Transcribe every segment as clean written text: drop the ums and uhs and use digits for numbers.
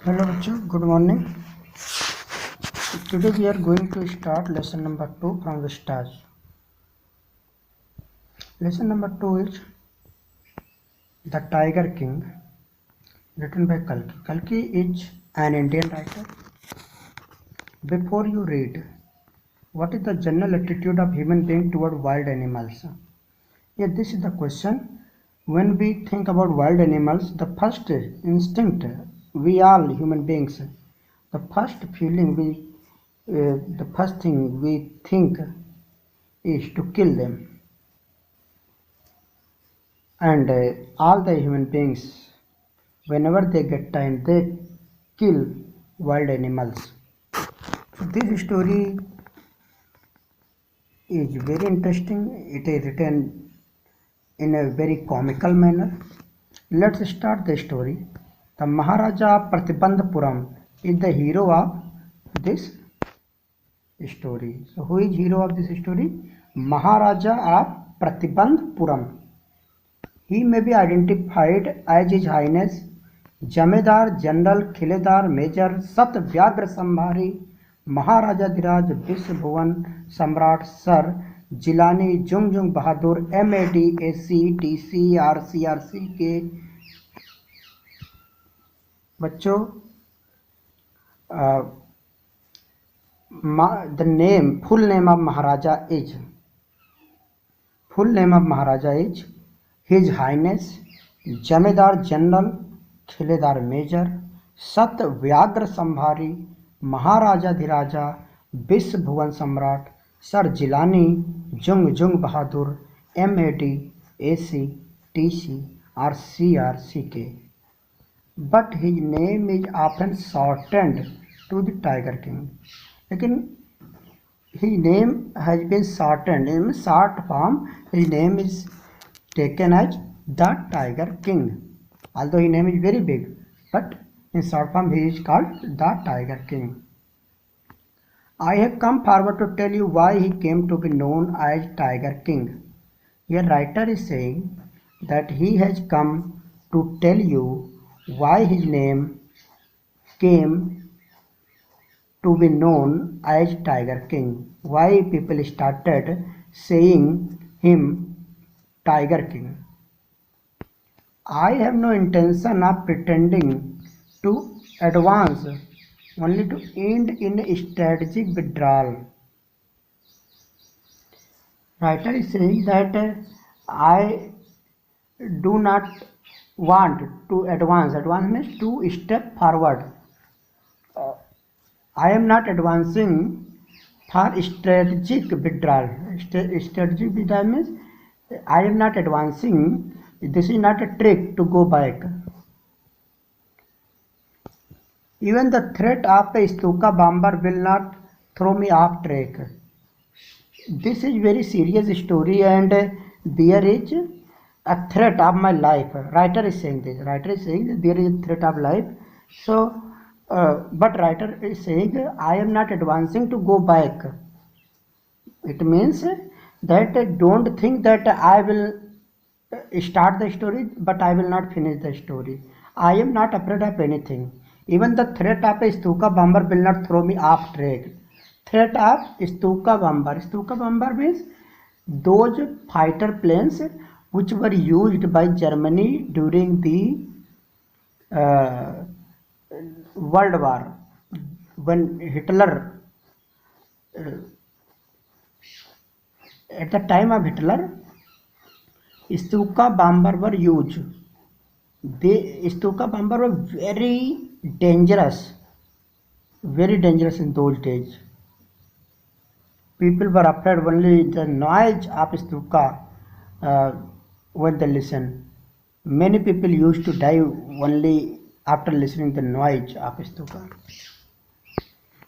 Hello बच्चों, good morning. Today we are going to start lesson number 2 from the start. Lesson number 2 is The Tiger King, written by Kalki. Kalki is an Indian writer. Before you read, what is the general attitude of human being toward wild animals? Yeah, this is the question. When we think about wild animals, the first instinct, we all human beings, the first feeling the first thing we think is to kill them. And all the human beings, whenever they get time, they kill wild animals. So this story is very interesting. It is written in a very comical manner. Let's start the story. The Maharaja Pratibandhapuram is the hero of this story. So who is hero of this story? Maharaja of Pratibandhapuram. He may be identified as His Highness Jamedar General Khiledar Major Sat Vyagra Sambhari Maharajadiraj Vishwa Bhuvan Samrat Sir Jilani Jungjung Bahadur MAD SC TC RCRC के बच्चों the name full name of Maharaja is His Highness Jamedar General Khiledar Major Sat Vyagra Sambhari Maharaja Vishwa Bhuvan Samrat Sir Jilani Jung Bahadur MAD AC TC or CRCK. But his name is often shortened to the Tiger King. Again, his name has been shortened in short form. His name is taken as the Tiger King. Although his name is very big, but in short form he is called the Tiger King. I have come forward to tell you why he came to be known as Tiger King. Here writer is saying that he has come to tell you why his name came to be known as Tiger King. Why people started saying him Tiger King. I have no intention of pretending to advance, only to end in a strategic withdrawal. Writer is saying that I do not want to advance. Advance means to step forward. I am not advancing for strategic withdrawal. Strategic withdrawal means I am not advancing. This is not a trick to go back. Even the threat of a Stuka bomber will not throw me off track. This is very serious story and there is a threat of my life. Writer is saying this. Writer is saying that there is a threat of life. So, but writer is saying I am not advancing to go back. It means that don't think that I will start the story but I will not finish the story. I am not afraid of anything. Even the threat of a Stuka bomber will not throw me off track. Threat of Stuka bomber. Stuka bomber means those fighter planes which were used by Germany during the World War when Hitler at the time of Hitler Stuka bomber were used. The Stuka bomber were very dangerous in those days. People were afraid only the noise of Stuka when they listen. Many people used to die only after listening the noise of Stuka.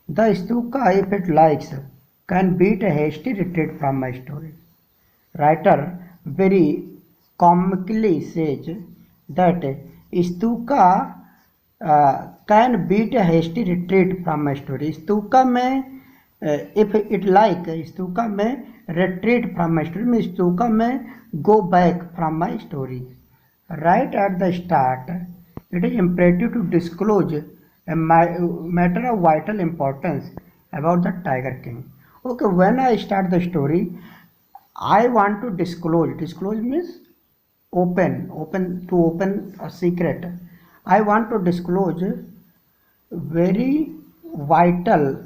The Stuka, if it likes, can beat a hasty retreat from my story. Writer very comically says that Stuka can beat a hasty retreat from my story. Stuka may, if it like, Stuka may retreat from my story. Means Stuka may go back from my story. Right at the start, it is imperative to disclose a matter of vital importance about the Tiger King. Okay, when I start the story, I want to disclose. Disclose means open a secret. I want to disclose very vital,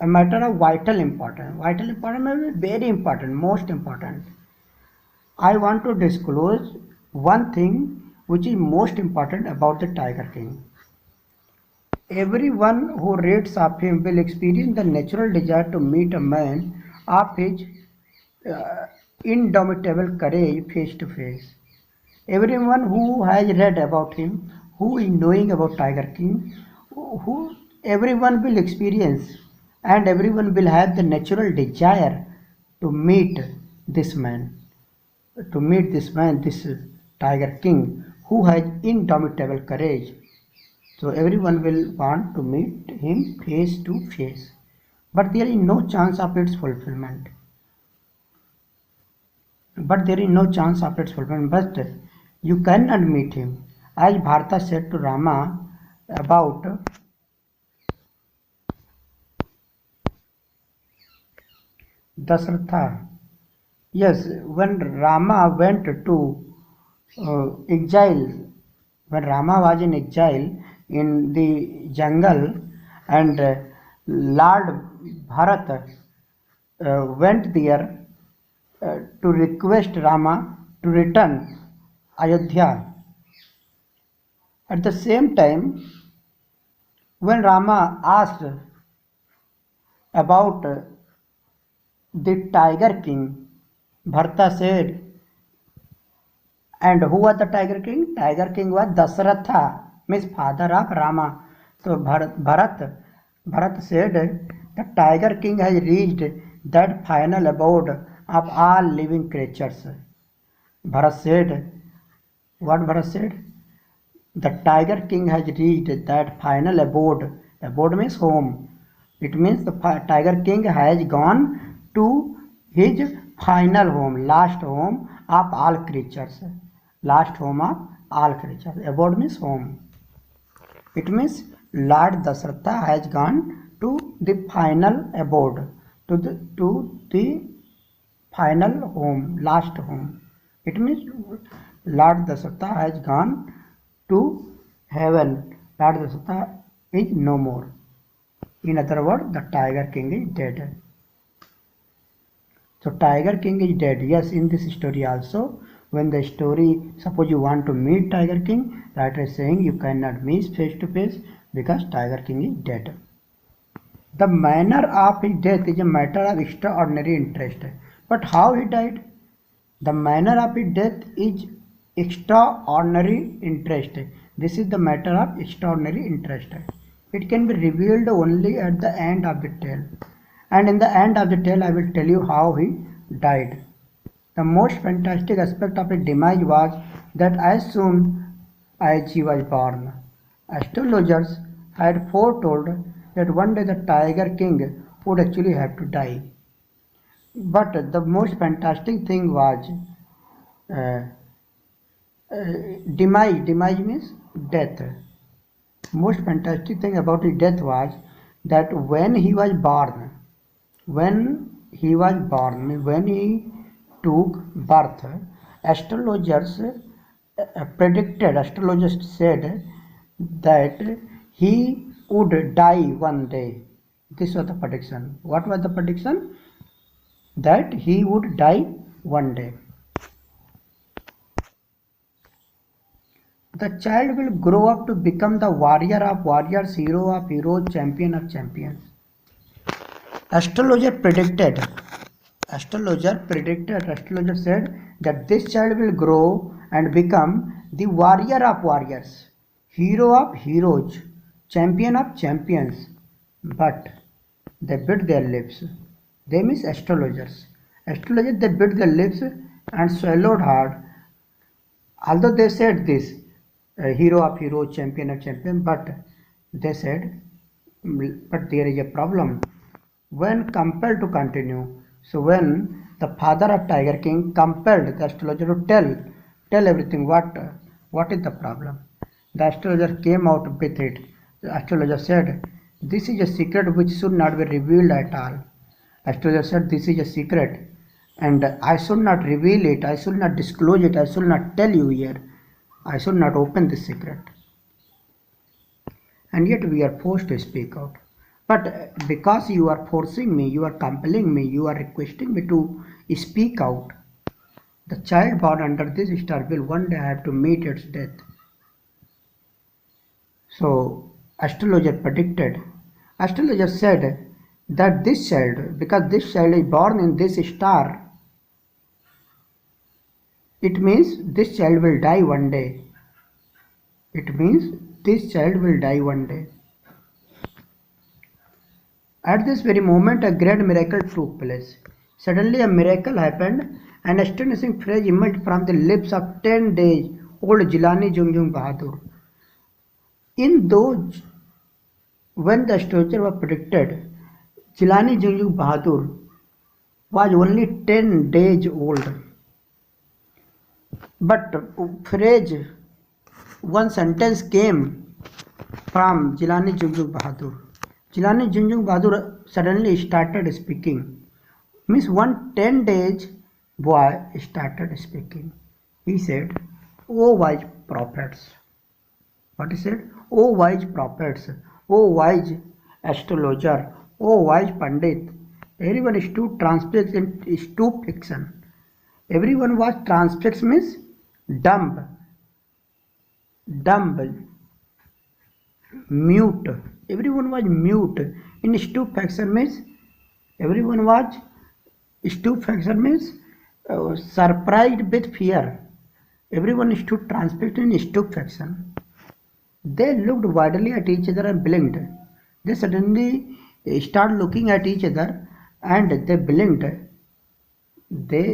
a matter of vital importance. Vital importance means very important, most important. I want to disclose one thing which is most important about the Tiger King. Everyone who reads of him will experience the natural desire to meet a man of his indomitable courage face to face. Everyone who has read about him, who is knowing about Tiger King, who everyone will experience and everyone will have the natural desire to meet this man, this Tiger King, who has indomitable courage. So everyone will want to meet him face to face. But there is no chance of its fulfillment. But you cannot meet him. As Bharata said to Rama about Dasratha. Yes, when Rama went to exile, when Rama was in exile in the jungle, and Lord Bharat went there to request Rama to return Ayodhya. At the same time, when Rama asked about the Tiger King, Bharata said, and who was the Tiger King? Tiger King was Dasratha, means father of Rama. So Bharat said, the Tiger King has reached that final abode of all living creatures. Bharat said, what Bharat said? The Tiger King has reached that final abode. Abode means home. It means the Tiger King has gone to his final home, last home of all creatures. Last home of all creatures. Abode means home. It means Lord Dasratha has gone to the final abode, to the final home, last home. It means Lord Dasratha has gone to heaven. Lord Dasratha is no more. In other words, the Tiger King is dead. So Tiger King is dead. Yes, in this story also, when the story, suppose you want to meet Tiger King, writer is saying you cannot meet face to face because Tiger King is dead. The manner of his death is a matter of extraordinary interest. But how he died? The manner of his death is extraordinary interest. This is the matter of extraordinary interest. It can be revealed only at the end of the tale. And in the end of the tale, I will tell you how he died. The most fantastic aspect of his demise was that as soon as he was born, astrologers had foretold that one day the Tiger King would actually have to die. But the most fantastic thing was uh, demise. Demise means death. Most fantastic thing about his death was that when he was born, when he took birth, astrologers astrologers said that he would die one day. This was the prediction. What was the prediction? That he would die one day. The child will grow up to become the warrior of warriors, hero of heroes, champion of champions. Astrologer said that this child will grow and become the warrior of warriors, hero of heroes, champion of champions. But they bit their lips. They means astrologers. Astrologers, they bit their lips and swallowed hard. Although they said this, hero of heroes, champion of champions, but they said, but there is a problem. When compelled to continue, so when the father of Tiger King compelled the astrologer to tell everything, what is the problem? The astrologer came out with it. Astrologer said, "This is a secret which should not be revealed at all." Astrologer said, "This is a secret, and I should not reveal it, I should not disclose it, I should not tell you here, I should not open this secret." And yet we are forced to speak out. But because you are forcing me, you are compelling me, you are requesting me to speak out, the child born under this star will one day have to meet its death. So, astrologer said that this child, because this child is born in this star, it means this child will die one day. It means this child will die one day. At this very moment, a great miracle took place. Suddenly, a miracle happened. An astonishing phrase emerged from the lips of 10 days old Jilani Jungjung Bahadur. In those, when the astrologer was predicted, Jilani Jungjung Bahadur was only 10 days old. But phrase, one sentence came from Jilani Jungjung Bahadur. Jilani Jungjung Bahadur suddenly started speaking. Means 10 days boy started speaking. He said, "O wise prophets." What he said? "O wise prophets, O wise astrologer, O wise pandit." Everyone stood transfixed in stupefaction. Everyone was transfixed means dumb, mute. Everyone was mute. In stupefaction means everyone was stupefaction means surprised with fear. Everyone stood transfixed in stupefaction. They looked wildly at each other and blinked. They suddenly started looking at each other and they blinked. They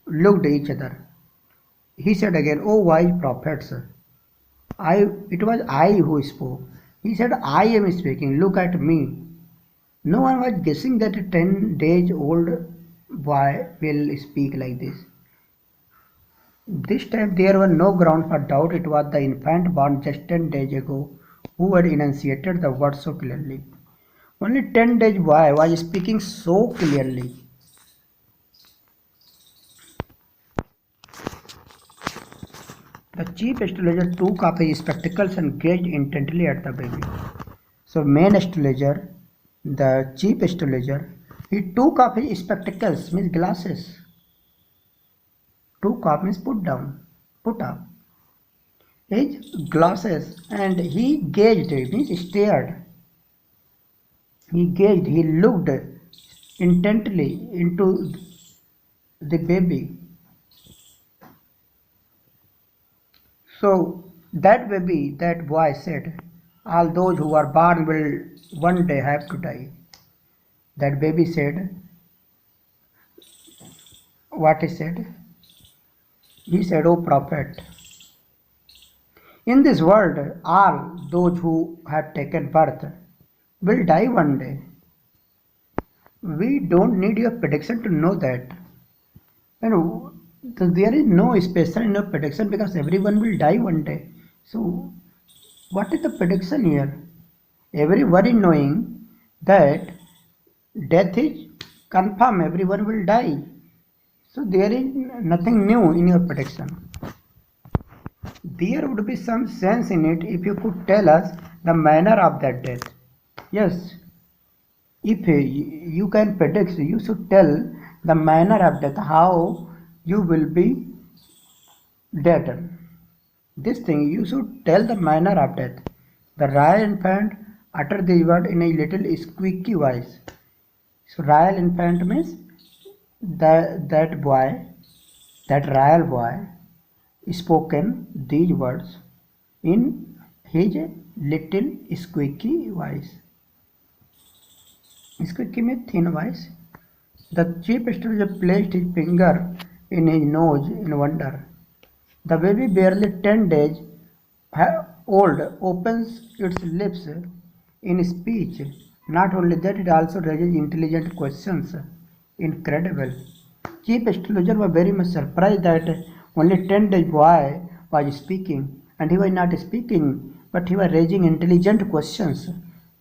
looked at each other. He said again, "O wise prophets, it was I who spoke." He said, "I am speaking, look at me." No one was guessing that a 10 days old boy will speak like this. This time there was no ground for doubt. It was the infant born just 10 days ago who had enunciated the words so clearly. Only 10 days boy was speaking so clearly. The chief astrologer took off his spectacles and gazed intently at the baby. So main astrologer, the chief astrologer, he took off his spectacles, means glasses. Took off means put down, put up. His glasses and he gazed, means stared. He gazed, he looked intently into the baby. So that baby, that boy said, "All those who are born will one day have to die." That baby said, what he said? He said, "O prophet, in this world, all those who have taken birth will die one day. We don't need your prediction to know that. And there is no special in your prediction because everyone will die one day. So, what is the prediction here? Everybody knowing that death is confirmed, everyone will die. So, there is nothing new in your prediction. There would be some sense in it if you could tell us the manner of that death. Yes, if you can predict, you should tell the manner of death, how you will be dead. This thing you should tell the manner of death." The royal infant uttered these words in a little squeaky voice. So royal infant means that royal boy spoken these words in his little squeaky voice. Squeaky means thin voice. The chief astrologer placed his finger in his nose in wonder. The baby, barely 10 days old, opens its lips in speech. Not only that, it also raises intelligent questions. Incredible. Chief astrologer was very much surprised that only 10 days boy was speaking, and he was not speaking but he was raising intelligent questions.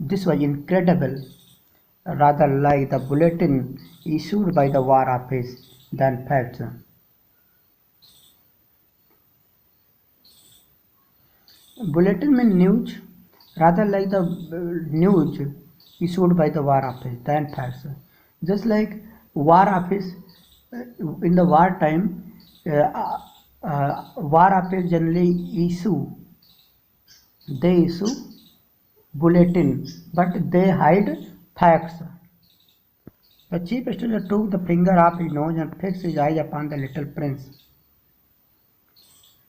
This was incredible, rather like the bulletin issued by the War Office than facts. Bulletin means news, rather like the news issued by the War Office than facts. Just like War Office in the war time, War Office generally issue bulletin, but they hide facts. The chief astrologer took the finger off his nose and fixed his eyes upon the little prince.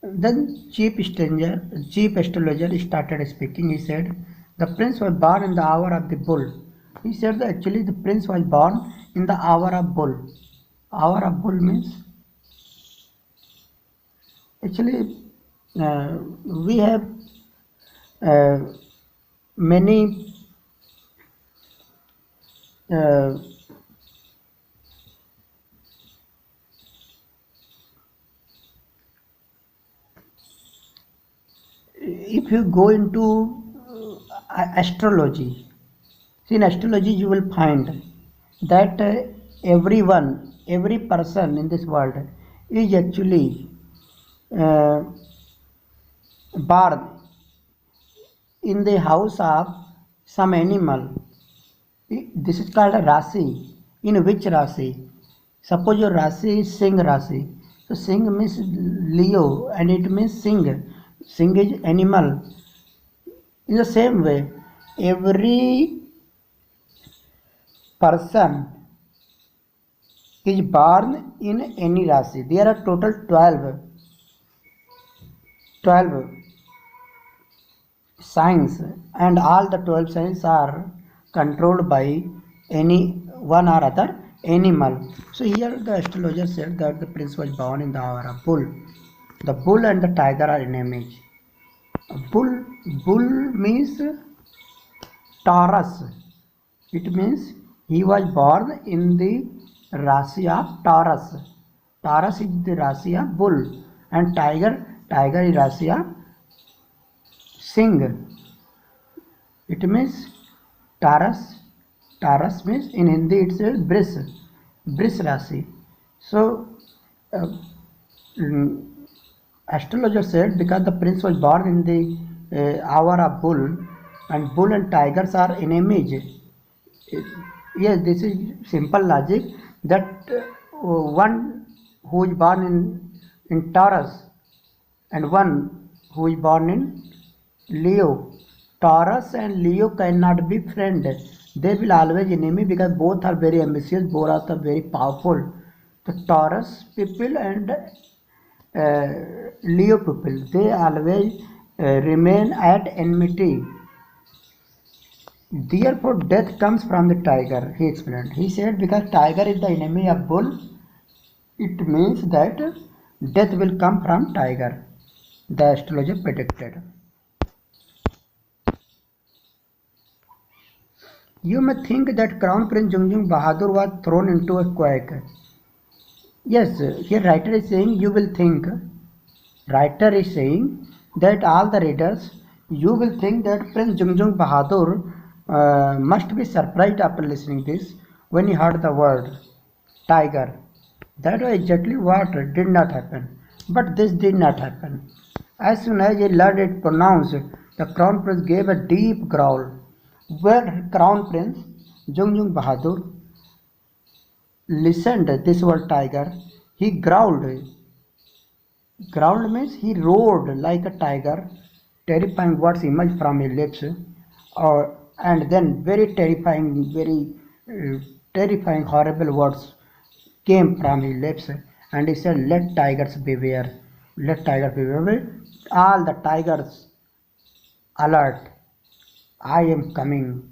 Then chief astrologer started speaking. He said, "The prince was born in the hour of the bull." He said that actually the prince was born in the hour of bull. Hour of bull means actually we have uh, many uh, if you go into astrology, see in astrology you will find that every person in this world is actually uh, born in the house of some animal. This is called a Rasi. In which Rasi? Suppose your Rasi is Singh Rasi. So Singh means Leo and it means Singh. Singh is animal. In the same way, every person is born in any Rasi. There are total 12 signs, and all the 12 signs are controlled by any one or other animal. So here the astrologer said that the prince was born in the hour of bull. The bull and the tiger are in image. Bull means Taurus. It means he was born in the Rasi of Taurus. Taurus is the Rasi of bull, and tiger is Rasi of Singh. It means Taurus. Taurus means in Hindi it says Bris Rasi. So astrologer said because the prince was born in the hour of bull, and bull and tigers are in image. Yes, this is simple logic that one who is born in Taurus and one who is born in Leo. Taurus and Leo cannot be friends. They will always enemy because both are very ambitious, both are very powerful. The Taurus people and Leo people, they always remain at enmity. Therefore, death comes from the tiger, he explained. He said because tiger is the enemy of bull, it means that death will come from tiger. The astrologer predicted. You may think that Crown Prince Jungjung Bahadur was thrown into a quake. Yes, here writer is saying you will think. Writer is saying that all the readers, you will think that Prince Jungjung Bahadur must be surprised after listening this when he heard the word tiger. That was exactly what did not happen. But this did not happen. As soon as he learned it pronounced, the Crown Prince gave a deep growl. When Crown Prince Jungjung Bahadur listened this word tiger, he growled. Growled means he roared like a tiger. Terrifying words emerged from his lips, and then very terrifying, horrible words came from his lips, and he said, "Let tigers beware! Let tigers beware! All the tigers, alert! I am coming."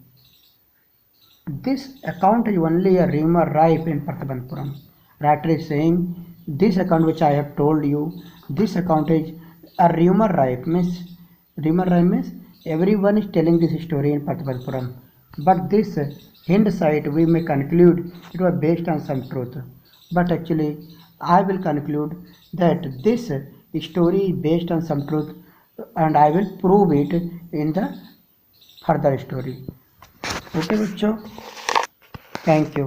This account is only a rumor rife in Pratapanpuram. Writer is saying, this account which I have told you, this account is a rumor rife. Rumor rife means everyone is telling this story in Pratapanpuram. But this hindsight we may conclude it was based on some truth. But actually I will conclude that this story is based on some truth and I will prove it in the further story. Okay बच्चों, thank you.